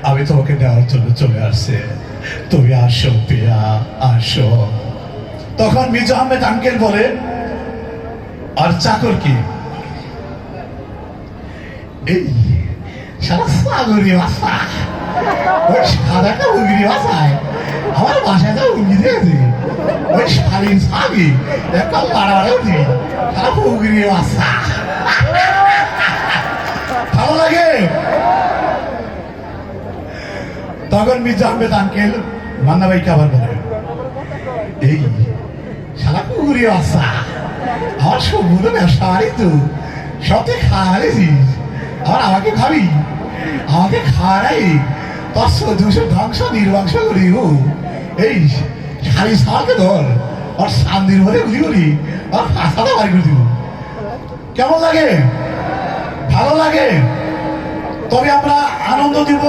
আমি তোমাকে নেওয়ার জন্য চলে আসছে, তুমি আসো পিয়া আসো। তখন মির্জা আহমেদ আঙ্কেল বলে, আর চাকর কি? এই সারা সাগরি বাসা, ওই সাদাটা উগরি বাসায় আমার বাসায় যা উগি দিয়েছি, ওই শালীন সাগি একটা লাড়াড়াও দিই, সারা উগরি বাসা। ভালো লাগে? তখন মির্জা আহমেদ আঙ্কেল মান্না ভাইকে আবার বলে, এই শালা কুকুরি বাসা, আমার সবুজ ব্যবসা আরে তো সব থেকে খাওয়ারেছিস, আবার আমাকে খাবি, আমাকে খাওয়ারাই তোর চৌধুরীর ধ্বংস নির্বংশ করি। এই শাড়ি সালকে ধর, আর শান্তির মধ্যে গুলি করি, আর ফাঁসাটা বাড়ি করে দিব। কেমন লাগে? ভালো লাগে? তবে আমরা আনন্দ দিব।